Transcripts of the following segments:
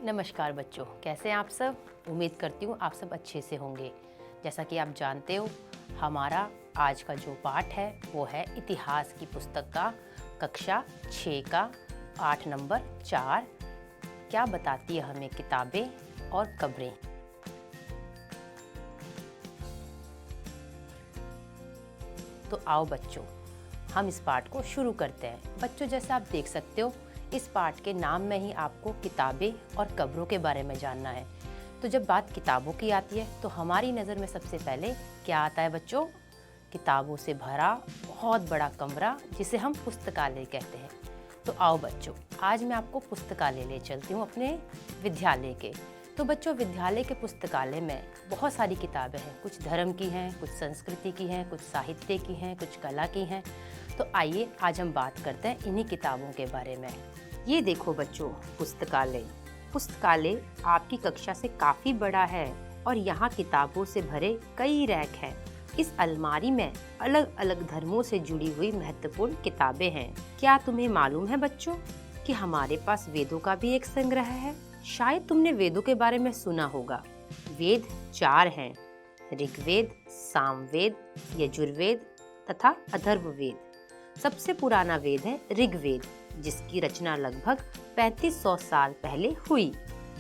नमस्कार बच्चों, कैसे हैं आप सब। उम्मीद करती हूँ आप सब अच्छे से होंगे। जैसा कि आप जानते हो, हमारा आज का जो पाठ है वो है इतिहास की पुस्तक का कक्षा 6 का 8 नंबर 4। क्या बताती है हमें किताबें और कब्रें। तो आओ बच्चों, हम इस पाठ को शुरू करते हैं। बच्चों, जैसे आप देख सकते हो, इस पाठ के नाम में ही आपको किताबें और कब्रों के बारे में जानना है। तो जब बात किताबों की आती है तो हमारी नज़र में सबसे पहले क्या आता है बच्चों? किताबों से भरा बहुत बड़ा कमरा, जिसे हम पुस्तकालय कहते हैं। तो आओ बच्चों, आज मैं आपको पुस्तकालय ले चलती हूँ, अपने विद्यालय के। तो बच्चों, विद्यालय के पुस्तकालय में बहुत सारी किताबें हैं। कुछ धर्म की हैं, कुछ संस्कृति की हैं, कुछ साहित्य की हैं, कुछ कला की हैं। तो आइए आज हम बात करते हैं इन्हीं किताबों के बारे में। ये देखो बच्चों, पुस्तकालय आपकी कक्षा से काफ़ी बड़ा है और यहाँ किताबों से भरे कई रैक हैं। इस अलमारी में अलग अलग धर्मों से जुड़ी हुई महत्वपूर्ण किताबें हैं। क्या तुम्हें मालूम है बच्चों कि हमारे पास वेदों का भी एक संग्रह है? शायद तुमने वेदों के बारे में सुना होगा। वेद 4 हैं: ऋग्वेद, सामवेद, यजुर्वेद तथा अथर्ववेद। सबसे पुराना वेद है ऋग्वेद, जिसकी रचना लगभग 3500 साल पहले हुई।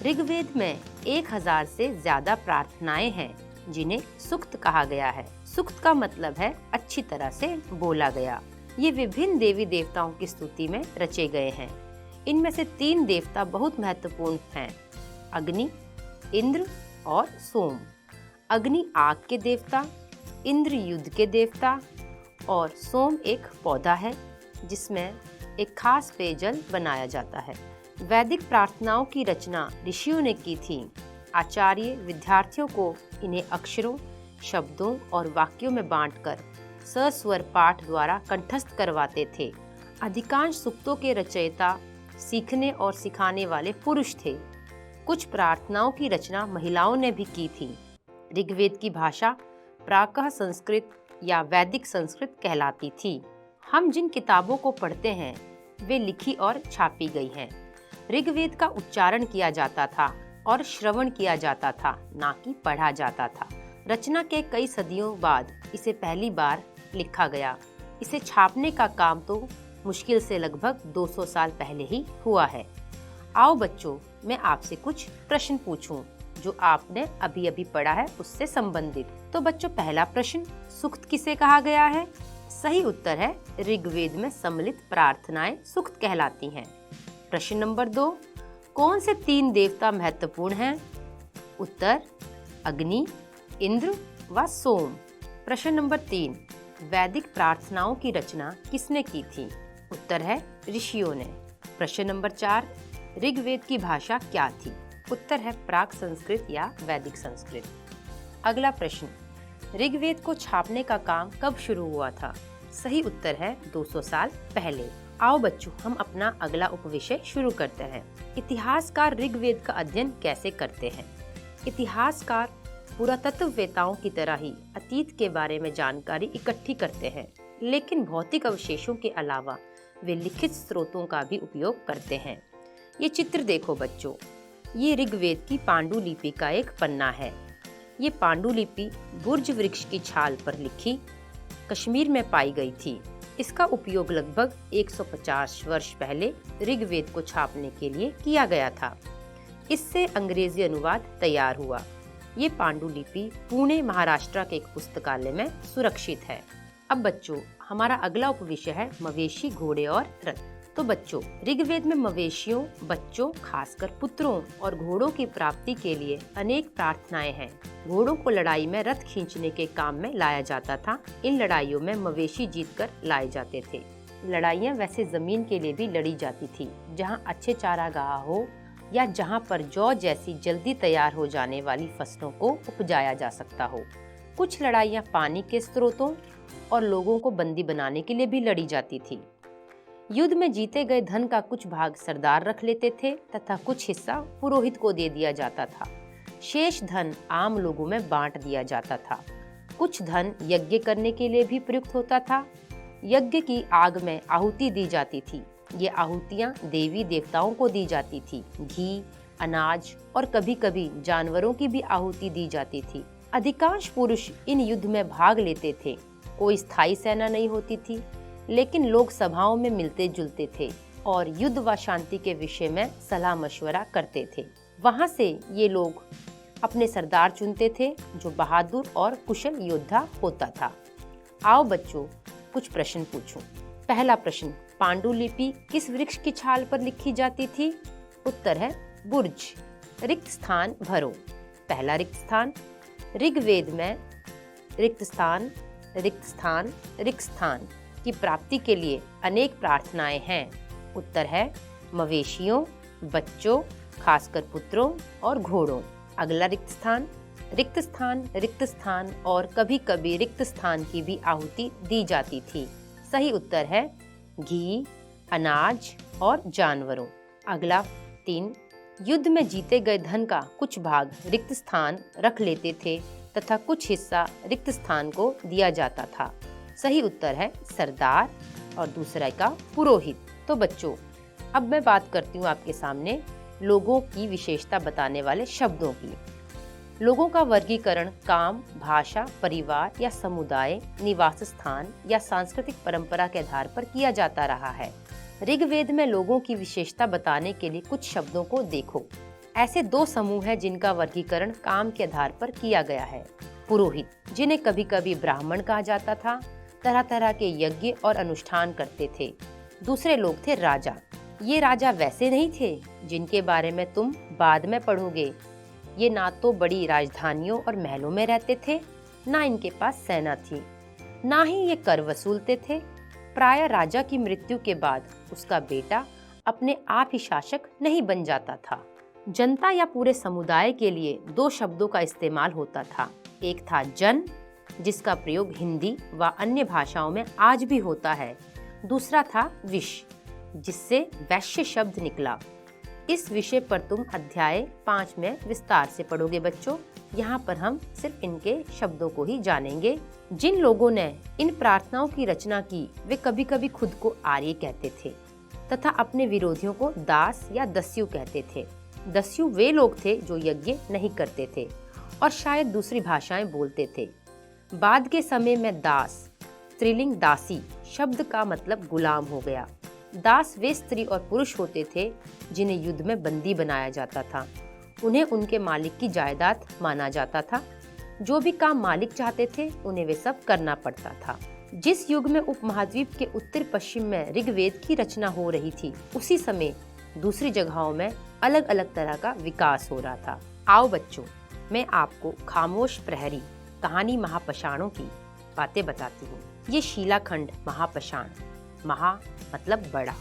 ऋग्वेद में 1000 से ज्यादा प्रार्थनाएं हैं, जिन्हें सूक्त कहा गया है। सूक्त का मतलब है अच्छी तरह से बोला गया। ये विभिन्न देवी देवताओं की स्तुति में रचे गए हैं। इनमें से 3 देवता बहुत महत्वपूर्ण हैं: अग्नि, इंद्र और सोम। अग्नि आग के देवता, इंद्र युद्ध के देवता और सोम एक पौधा है जिसमें एक खास पेयजल बनाया जाता है। वैदिक प्रार्थनाओं की रचना ऋषियों ने की थी। आचार्य विद्यार्थियों को इन्हें अक्षरों, शब्दों और वाक्यों में बांटकर सस्वर पाठ द्वारा कंठस्थ करवाते थे। अधिकांश सूक्तों के रचयिता सीखने और सिखाने वाले पुरुष थे। कुछ प्रार्थनाओं की रचना महिलाओं ने भी की थी। ऋग्वेद की भाषा प्राकः संस्कृत या वैदिक संस्कृत कहलाती थी। हम जिन किताबों को पढ़ते हैं वे लिखी और छापी गई हैं। ऋग्वेद का उच्चारण किया जाता था और श्रवण किया जाता था, ना कि पढ़ा जाता था। रचना के कई सदियों बाद इसे पहली बार लिखा गया। इसे छापने का काम तो मुश्किल से लगभग 200 साल पहले ही हुआ है। आओ बच्चों, मैं आपसे कुछ प्रश्न पूछूं जो आपने अभी अभी पढ़ा है उससे संबंधित। तो बच्चों, पहला प्रश्न, सूक्त किसे कहा गया है? सही उत्तर है ऋग्वेद में सम्मिलित प्रार्थनाएं सूक्त कहलाती हैं। प्रश्न नंबर 2, कौन से 3 देवता महत्वपूर्ण हैं? उत्तर अग्नि, इंद्र व सोम। प्रश्न नंबर 3, वैदिक प्रार्थनाओं की रचना किसने की थी? उत्तर है ऋषियों ने। प्रश्न नंबर 4, ऋग्वेद की भाषा क्या थी? उत्तर है प्राक संस्कृत या वैदिक संस्कृत। अगला प्रश्न, ऋग्वेद को छापने का काम कब शुरू हुआ था? सही उत्तर है 200 साल पहले। आओ बच्चों, हम अपना अगला उपविषय शुरू करते हैं। इतिहासकार ऋग्वेद का अध्ययन कैसे करते हैं? इतिहासकार पुरातत्ववेताओं की तरह ही अतीत के बारे में जानकारी इकट्ठी करते हैं, लेकिन भौतिक अवशेषों के अलावा वे लिखित स्रोतों का भी उपयोग करते हैं। ये चित्र देखो बच्चों, ये ऋग्वेद की पांडुलिपि का एक पन्ना है। ये पांडुलिपि बुर्ज वृक्ष की छाल पर लिखी कश्मीर में पाई गई थी। इसका उपयोग लगभग 150 वर्ष पहले ऋग्वेद को छापने के लिए किया गया था। इससे अंग्रेजी अनुवाद तैयार हुआ। ये पांडुलिपि पुणे, महाराष्ट्र के एक पुस्तकालय में सुरक्षित है। अब बच्चों, हमारा अगला उपविषय है मवेशी, घोड़े और रथ। तो बच्चों, ऋग्वेद में मवेशियों, बच्चों, खासकर पुत्रों और घोड़ों की प्राप्ति के लिए अनेक प्रार्थनाएं हैं। घोड़ों को लड़ाई में रथ खींचने के काम में लाया जाता था। इन लड़ाइयों में मवेशी जीतकर लाए जाते थे। लड़ाइयाँ वैसे जमीन के लिए भी लड़ी जाती थी, जहाँ अच्छे चारागाह हो या जहाँ पर जौ जैसी जल्दी तैयार हो जाने वाली फसलों को उपजाया जा सकता हो। कुछ लड़ाइयाँ पानी के स्रोतों और लोगों को बंदी बनाने के लिए भी लड़ी जाती थी। युद्ध में जीते गए धन का कुछ भाग सरदार रख लेते थे तथा कुछ हिस्सा पुरोहित को दे दिया जाता था। शेष धन आम लोगों में बांट दिया जाता था। कुछ धन यज्ञ करने के लिए भी प्रयुक्त होता था। यज्ञ की आग में आहुति दी जाती थी। ये आहुतियाँ देवी देवताओं को दी जाती थी। घी, अनाज और कभी कभी जानवरों की भी आहुति दी जाती थी। अधिकांश पुरुष इन युद्ध में भाग लेते थे। कोई स्थायी सेना नहीं होती थी, लेकिन लोग सभाओं में मिलते जुलते थे और युद्ध व शांति के विषय में सलाह मशवरा करते थे। वहाँ से ये लोग अपने सरदार चुनते थे जो बहादुर और कुशल योद्धा होता था। आओ बच्चों, कुछ प्रश्न पूछूं। पहला प्रश्न, पांडुलिपि किस वृक्ष की छाल पर लिखी जाती थी? उत्तर है बुर्ज। रिक्त स्थान भरो। पहला रिक्त स्थान, ऋग्वेद में रिक्त स्थान, रिक्त स्थान, रिक्त स्थान की प्राप्ति के लिए अनेक प्रार्थनाएं हैं। उत्तर है मवेशियों, बच्चों, खासकर पुत्रों और घोड़ों। अगला रिक्त स्थान, रिक्त स्थान, रिक्त स्थान और कभी कभी रिक्त स्थान की भी आहुति दी जाती थी। सही उत्तर है घी, अनाज और जानवरों। अगला 3, युद्ध में जीते गए धन का कुछ भाग रिक्त स्थान रख लेते थे तथा कुछ हिस्सा रिक्त स्थान को दिया जाता था। सही उत्तर है सरदार और दूसरा का पुरोहित। तो बच्चों, अब मैं बात करती हूँ आपके सामने लोगों की विशेषता बताने वाले शब्दों की। लोगों का वर्गीकरण काम, भाषा, परिवार या समुदाय, निवास स्थान या सांस्कृतिक परंपरा के आधार पर किया जाता रहा है। ऋग्वेद में लोगों की विशेषता बताने के लिए कुछ शब्दों को देखो। ऐसे 2 समूह हैं जिनका वर्गीकरण काम के आधार पर किया गया है। पुरोहित, जिन्हें कभी कभी ब्राह्मण कहा जाता था, तरह तरह के यज्ञ और अनुष्ठान करते थे। दूसरे लोग थे राजा। ये राजा वैसे नहीं थे जिनके बारे में तुम बाद में पढ़ोगे। ये ना तो बड़ी राजधानियों और महलों में रहते थे, ना इनके पास सेना थी, ना ही ये कर वसूलते थे। प्राय राजा की मृत्यु के बाद उसका बेटा अपने आप ही शासक नहीं बन जाता था। जनता या पूरे समुदाय के लिए 2 शब्दों का इस्तेमाल होता था। एक था जन, जिसका प्रयोग हिंदी व अन्य भाषाओं में आज भी होता है। दूसरा था विश, जिससे वैश्य शब्द निकला। इस विषय पर तुम अध्याय 5 में विस्तार से पढ़ोगे बच्चों। यहाँ पर हम सिर्फ इनके शब्दों को ही जानेंगे। जिन लोगों ने इन प्रार्थनाओं की रचना की वे कभी कभी खुद को आर्य कहते थे तथा अपने विरोधियों को दास या दस्यु कहते थे। दस्यु वे लोग थे जो यज्ञ नहीं करते थे और शायद दूसरी भाषाएं बोलते थे। बाद के समय में दास, स्त्रीलिंग दासी शब्द का मतलब गुलाम हो गया। दास वे स्त्री और पुरुष होते थे जिन्हें युद्ध में बंदी बनाया जाता था। उन्हें उनके मालिक की जायदाद माना जाता था। जो भी काम मालिक चाहते थे उन्हें वे सब करना पड़ता था। जिस युग में उपमहाद्वीप के उत्तर पश्चिम में ऋग्वेद की रचना हो रही थी, उसी समय दूसरी जगहों में अलग अलग तरह का विकास हो रहा था। आओ बच्चों, मैं आपको खामोश प्रहरी कहानी महापाषाणों की बातें बताती हूँ। ये शिलाखंड महापाषाण, महा मतलब बड़ा,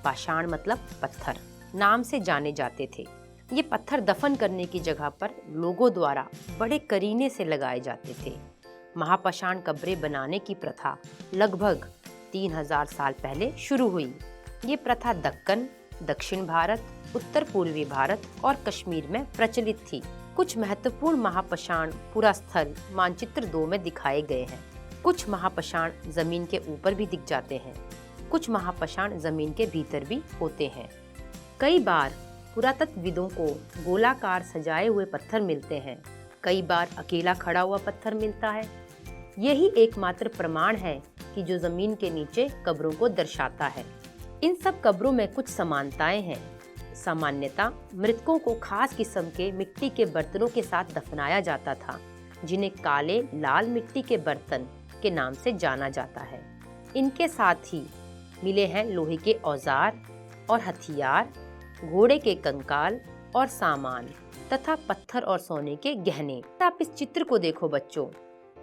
पाषाण मतलब पत्थर, नाम से जाने जाते थे। ये पत्थर दफन करने की जगह पर लोगों द्वारा बड़े करीने से लगाए जाते थे। महापाषाण कब्रें बनाने की प्रथा लगभग 3000 साल पहले शुरू हुई। ये प्रथा दक्कन, दक्षिण भारत, उत्तर पूर्वी भारत और कश्मीर में प्रचलित थी। कुछ महत्वपूर्ण महापाषाण पुरास्थल मानचित्र 2 में दिखाए गए हैं। कुछ महापाषाण जमीन के ऊपर भी दिख जाते हैं। कुछ महापाषाण जमीन के भीतर भी होते हैं। कई बार पुरातत्वविदों को गोलाकार सजाए हुए पत्थर मिलते हैं। कई बार अकेला खड़ा हुआ पत्थर मिलता है। यही एकमात्र प्रमाण है कि जो जमीन के नीचे कब्रों को दर्शाता है। इन सब कब्रों में कुछ समानताएं हैं। सामान्यतः मृतकों को खास किस्म के मिट्टी के बर्तनों के साथ दफनाया जाता था, जिन्हें काले लाल मिट्टी के बर्तन के नाम से जाना जाता है। इनके साथ ही मिले हैं लोहे के औजार और हथियार, घोड़े के कंकाल और सामान तथा पत्थर और सोने के गहने। आप इस चित्र को देखो बच्चों।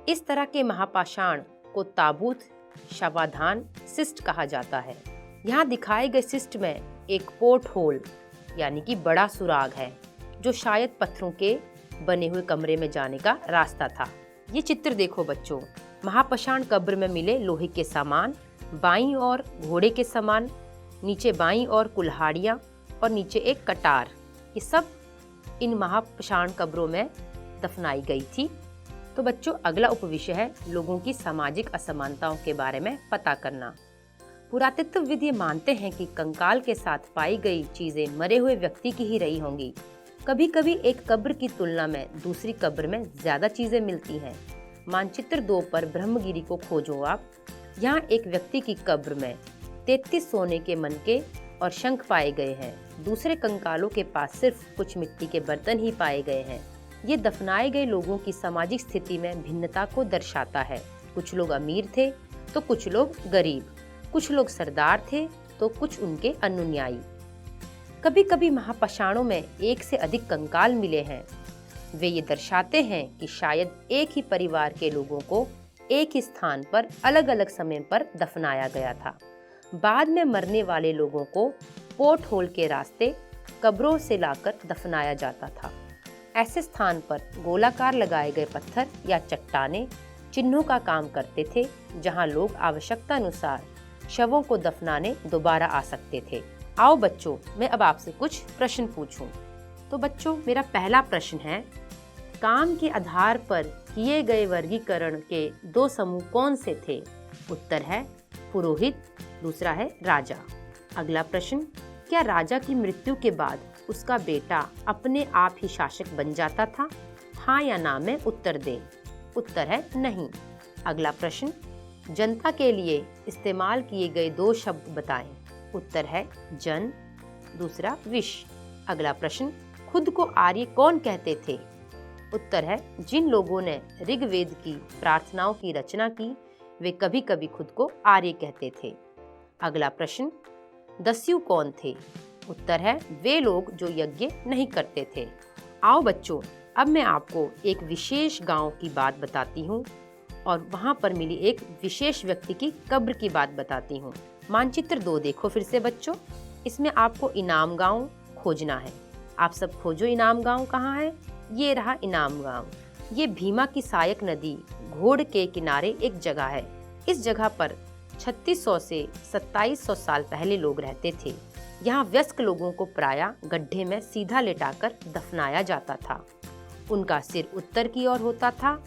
इस तरह के महापाषाण को ताबूत, शवाधान, सिस्ट कहा जाता है। यहाँ दिखाए गए सिस्ट में एक पोर्ट होल यानी कि बड़ा सुराग है, जो शायद पत्थरों के बने हुए कमरे में जाने का रास्ता था। ये चित्र देखो बच्चों। महापाषाण कब्र में मिले लोहे के सामान, बाईं ओर घोड़े के सामान, नीचे बाईं ओर कुल्हाड़ियाँ और नीचे एक कटार। ये सब इन महापाषाण कब्रों में दफनाई गई थी। तो बच्चों, अगला उपविषय है लोगों की सामाजिक असमानताओं के बारे में पता करना। पुरातत्वविद ये मानते हैं कि कंकाल के साथ पाई गई चीजें मरे हुए व्यक्ति की ही रही होंगी। कभी कभी एक कब्र की तुलना में दूसरी कब्र में ज्यादा चीजें मिलती हैं। मानचित्र 2 पर ब्रह्मगिरी को खोजो आप। यहाँ एक व्यक्ति की कब्र में 33 सोने के मनके और शंख पाए गए हैं। दूसरे कंकालों के पास सिर्फ कुछ मिट्टी के बर्तन ही पाए गए हैं। ये दफनाए गए लोगों की सामाजिक स्थिति में भिन्नता को दर्शाता है। कुछ लोग अमीर थे तो कुछ लोग गरीब, कुछ लोग सरदार थे तो कुछ उनके अनुयायी। कभी कभी महापाषाणों में एक से अधिक कंकाल मिले हैं। वे ये दर्शाते हैं कि शायद एक ही परिवार के लोगों को एक ही स्थान पर अलग अलग समय पर दफनाया गया था। बाद में मरने वाले लोगों को पोर्ट होल के रास्ते कब्रों से लाकर दफनाया जाता था। ऐसे स्थान पर गोलाकार लगाए गए पत्थर या चट्टानें चिन्हों का काम करते थे, जहां लोग आवश्यकता अनुसार शवों को दफनाने दोबारा आ सकते थे। आओ बच्चों, मैं अब आपसे कुछ प्रश्न पूछूं। तो बच्चों, मेरा पहला प्रश्न है, काम के आधार पर किए गए वर्गीकरण के 2 समूह कौन से थे? उत्तर है पुरोहित, दूसरा है राजा। अगला प्रश्न, क्या राजा की मृत्यु के बाद उसका बेटा अपने आप ही शासक बन जाता था? हाँ या ना में उत्तर दें। उत्तर है नहीं। अगला प्रश्न, जनता के लिए इस्तेमाल किए गए 2 शब्द बताएं। उत्तर है जन, दूसरा विश। अगला प्रश्न, खुद को आर्य कौन कहते थे? उत्तर है जिन लोगों ने ऋग्वेद की प्रार्थनाओं की रचना की, वे कभी कभी खुद को आर्य कहते थे। अगला प्रश्न, दस्यु कौन थे? उत्तर है वे लोग जो यज्ञ नहीं करते थे। आओ बच्चों, अब मैं आपको एक विशेष गांव की बात बताती हूँ और वहाँ पर मिली एक विशेष व्यक्ति की कब्र की बात बताती हूँ। मानचित्र 2 देखो फिर से बच्चों। इसमें आपको इनाम गांव खोजना है। आप सब खोजो इनाम गांव कहाँ है। ये रहा इनाम गांव। ये भीमा की सहायक नदी घोड़ के किनारे एक जगह है। इस जगह पर 3600 से 2700 साल पहले लोग रहते थे। यहाँ वयस्क लोगों को प्रायः गड्ढे में सीधा लेटाकर दफनाया जाता था। उनका सिर उत्तर की ओर होता था।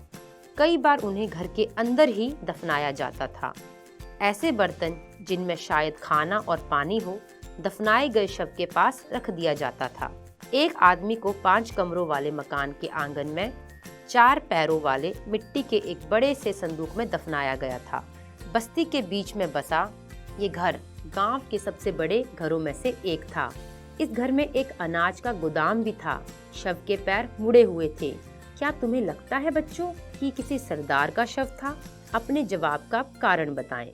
कई बार उन्हें घर के अंदर ही दफनाया जाता था। ऐसे बर्तन जिनमें शायद खाना और पानी हो, दफनाए गए शव के पास रख दिया जाता था। एक आदमी को 5 कमरों वाले मकान के आंगन में 4 पैरों वाले मिट्टी के एक बड़े से संदूक में दफनाया गया था। बस्ती के बीच में बसा ये घर गांव के सबसे बड़े घरों में से एक था। इस घर में एक अनाज का गोदाम भी था। शव के पैर मुड़े हुए थे। क्या तुम्हें लगता है बच्चों कि किसी सरदार का शव था? अपने जवाब का कारण बताएं।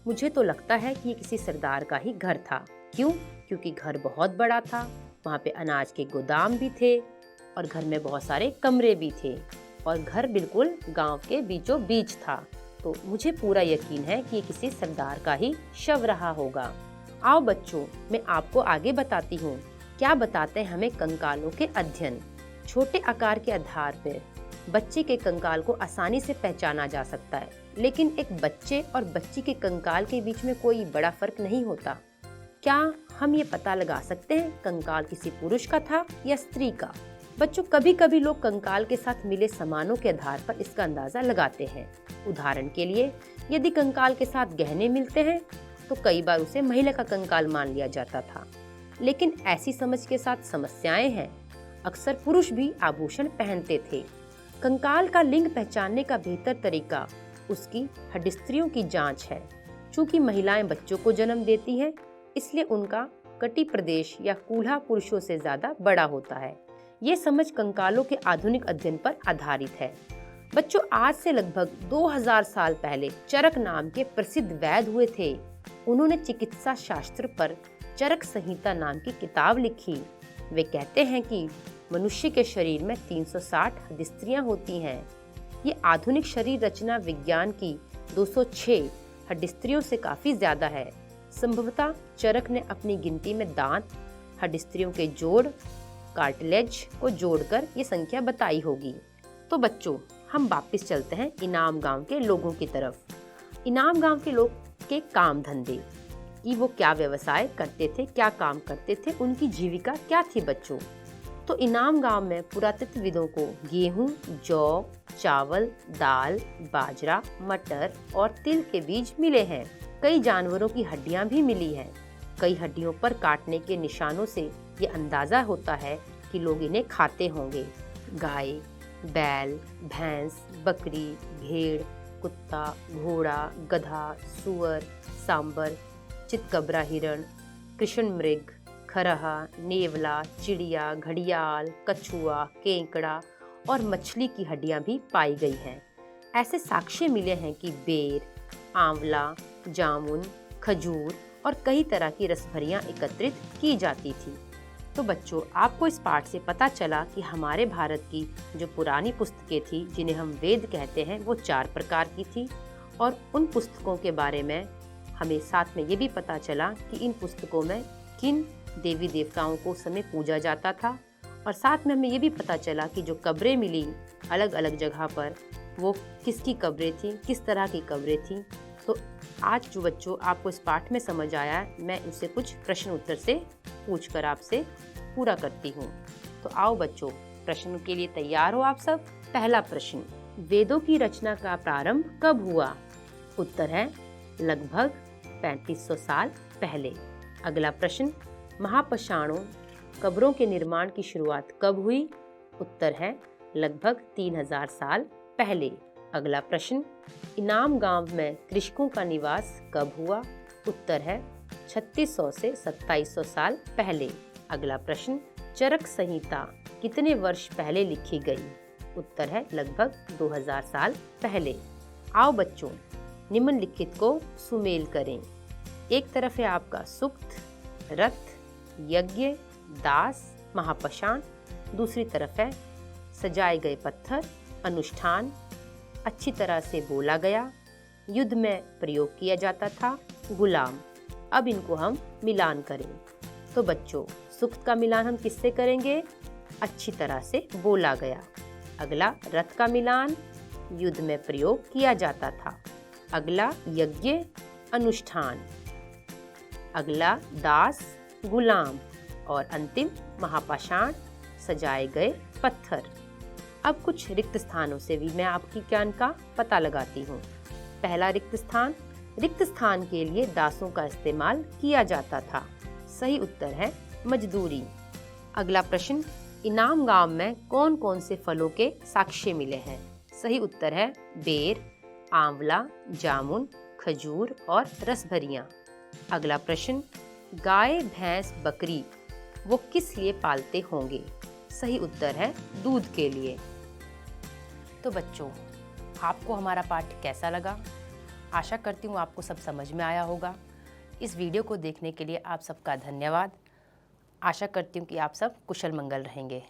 मुझे तो लगता है कि किसी सरदार का ही घर था। क्यों? क्योंकि घर बहुत बड़ा था। वहाँ पे अनाज के गोदाम भी थे और घर में बहुत सारे कमरे भी थे और घर बिल्कुल गांव के बीचों बीच था। तो मुझे पूरा यकीन है कि किसी सरदार का ही शव रहा होगा। आओ बच्चों, मैं आपको आगे बताती हूँ क्या बताते हैं हमें कंकालों के अध्ययन। छोटे आकार के आधार पर बच्चे के कंकाल को आसानी से पहचाना जा सकता है, लेकिन एक बच्चे और बच्ची के कंकाल के बीच में कोई बड़ा फर्क नहीं होता। क्या हम ये पता लगा सकते हैं कंकाल किसी पुरुष का था या स्त्री का? बच्चों, कभी कभी लोग कंकाल के साथ मिले सामानों के आधार पर इसका अंदाजा लगाते हैं। उदाहरण के लिए, यदि कंकाल के साथ गहने मिलते हैं तो कई बार उसे महिला का कंकाल मान लिया जाता था। लेकिन ऐसी समझ के साथ समस्याएं हैं। अक्सर पुरुष भी आभूषण पहनते थे। कंकाल का लिंग पहचानने का बेहतर तरीका उसकी हड्डिस्त्रियों की जांच है। चूंकि महिलाएं बच्चों को जन्म देती हैं, इसलिए उनका कटी प्रदेश या कूल्हा पुरुषों से ज्यादा बड़ा होता है। ये समझ कंकालों के आधुनिक अध्ययन पर आधारित है। बच्चों, आज से लगभग 2000 साल पहले चरक नाम के प्रसिद्ध वैद्य हुए थे। उन्होंने चिकित्सा शास्त्र पर चरक संहिता नाम की किताब लिखी। वे कहते हैं कि मनुष्य के शरीर में 360 हड्डिस्त्रियां होती हैं। ये आधुनिक शरीर रचना विज्ञान की 206 हड्डिस्त्रियों से काफी ज्यादा है। संभवतः चरक ने अपनी गिनती में दांत, हड्डिस्त्रियों के जोड़, कार्टिलेज को जोड़कर ये संख्या बताई होगी। तो बच्चों, हम वापस चलते हैं इनाम गांव के लोगों की तरफ। इनाम गांव के लोग के काम धंधे कि वो क्या व्यवसाय करते थे, क्या काम करते थे, उनकी जीविका क्या थी बच्चों। तो इनाम गांव में पुरातत्वविदों को गेहूं, जौ, चावल, दाल, बाजरा, मटर और तिल के बीज मिले हैं। कई जानवरों की हड्डियां भी मिली हैं। कई हड्डियों पर काटने के निशानों से ये अंदाजा होता है कि लोग इन्हें खाते होंगे। गाय, बैल, भैंस, बकरी, भेड़, कुत्ता, घोड़ा, गधा, सुअर, सांबर, चितकबरा हिरण, कृष्ण मृग, खरहा, नेवला, चिड़िया, घड़ियाल, कछुआ, केकड़ा और मछली की हड्डियां भी पाई गई हैं। ऐसे साक्ष्य मिले हैं कि बेर, आंवला, जामुन, खजूर और कई तरह की रसभरियां एकत्रित की जाती थी। तो बच्चों, आपको इस पाठ से पता चला कि हमारे भारत की जो पुरानी पुस्तकें थी, जिन्हें हम वेद कहते हैं, वो 4 प्रकार की थी। और उन पुस्तकों के बारे में हमें साथ में ये भी पता चला कि इन पुस्तकों में किन देवी देवताओं को उस समय पूजा जाता था। और साथ में हमें ये भी पता चला कि जो कब्रें मिली अलग अलग जगह पर, वो किसकी कब्रें थीं, किस तरह की कब्रें थीं। तो आज जो बच्चों आपको इस पाठ में समझ आया, मैं उसे कुछ प्रश्न उत्तर से पूछकर आपसे पूरा करती हूँ। तो आओ बच्चों, प्रश्न के लिए तैयार हो आप सब। पहला प्रश्न, वेदों की रचना का प्रारंभ कब हुआ? उत्तर है लगभग 3500 साल पहले। अगला प्रश्न, महापाषाणों कब्रों के निर्माण की शुरुआत कब हुई? उत्तर है लगभग 3000 साल पहले। अगला प्रश्न, इनाम गांव में कृषकों का निवास कब हुआ? उत्तर है 3600 से 2700 साल पहले। अगला प्रश्न, चरक संहिता कितने वर्ष पहले लिखी गई? उत्तर है लगभग 2000 साल पहले। आओ बच्चों, निम्नलिखित को सुमेल करें। एक तरफ है आपका सुक्त, रथ, यज्ञ, दास, महापाषाण। दूसरी तरफ है सजाए गए पत्थर, अनुष्ठान, अच्छी तरह से बोला गया, युद्ध में प्रयोग किया जाता था, गुलाम। अब इनको हम मिलान करें। तो बच्चों, सुक्त का मिलान हम किससे करेंगे? अच्छी तरह से बोला गया। अगला रथ का मिलान, युद्ध में प्रयोग किया जाता था। अगला यज्ञ, अनुष्ठान। अगला दास, गुलाम। और अंतिम महापाषाण, सजाए गए पत्थर। अब कुछ रिक्त स्थानों से भी मैं आपकी ज्ञान का पता लगाती हूँ। पहला रिक्त स्थान के लिए दासों का इस्तेमाल किया जाता था। सही उत्तर है मजदूरी। अगला प्रश्न, इनाम गांव में कौन कौन से फलों के साक्ष्य मिले हैं? सही उत्तर है बेर, आंवला, जामुन, खजूर और रसभरियां। अगला प्रश्न, गाय, भैंस, बकरी वो किस लिए पालते होंगे? सही उत्तर है दूध के लिए। तो बच्चों, आपको हमारा पाठ कैसा लगा? आशा करती हूँ आपको सब समझ में आया होगा। इस वीडियो को देखने के लिए आप सबका धन्यवाद। आशा करती हूँ कि आप सब कुशल मंगल रहेंगे।